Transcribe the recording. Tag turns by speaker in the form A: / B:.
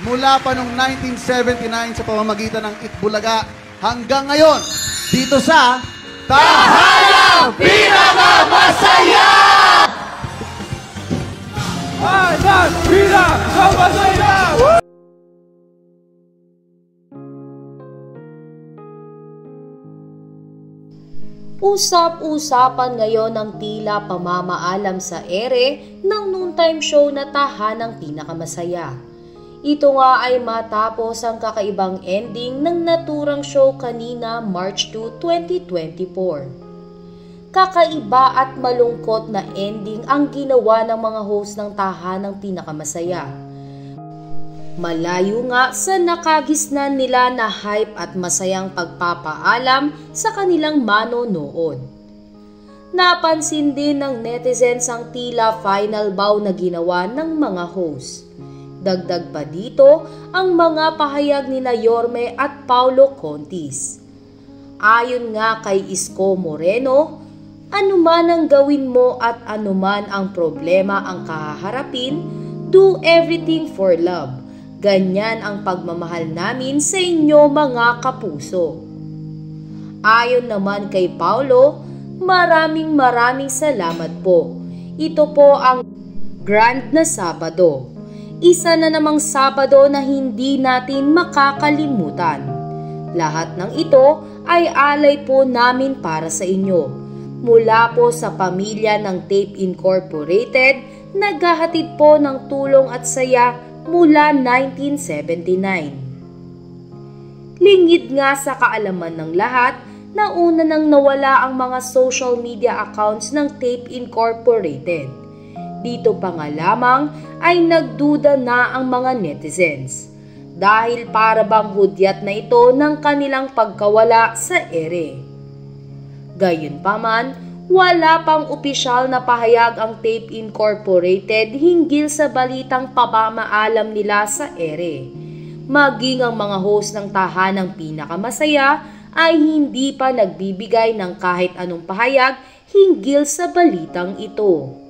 A: mula pa noong 1979 sa pamamagitan ng Itbulaga hanggang ngayon dito sa Tahanang Pinakamasaya! Tahanang Pinakamasaya!
B: Usap-usapan ngayon ang tila pamamaalam sa ere ng noontime show na Tahanang Pinakamasaya. Ito nga ay matapos ang kakaibang ending ng naturang show kanina March 2, 2024. Kakaiba at malungkot na ending ang ginawa ng mga host ng Tahanang Pinakamasaya. Malayo nga sa nakagisnan nila na hype at masayang pagpapaalam sa kanilang manonood. Napansin din ng netizens ang tila final bow na ginawa ng mga host. Dagdag pa dito ang mga pahayag ni Yorme at Paulo Contis. Ayon nga kay Isko Moreno, anuman ang gawin mo at anuman ang problema ang kahaharapin, do everything for love. Ganyan ang pagmamahal namin sa inyo mga kapuso. Ayon naman kay Paulo, maraming salamat po. Ito po ang Grand na Sabado. Isa na namang Sabado na hindi natin makakalimutan. Lahat ng ito ay alay po namin para sa inyo. Mula po sa pamilya ng Tape Incorporated, naghahatid po ng tulong at saya mula 1979. Lingid nga sa kaalaman ng lahat na una nang nawala ang mga social media accounts ng Tape Incorporated. Dito pa nga lamang ay nagduda na ang mga netizens dahil para bang hudyat na ito ng kanilang pagkawala sa ere. Gayunpaman, wala pang opisyal na pahayag ang Tape Incorporated hinggil sa balitang pamamaalam nila sa ere. Maging ang mga host ng Tahanang Pinakamasaya ay hindi pa nagbibigay ng kahit anong pahayag hinggil sa balitang ito.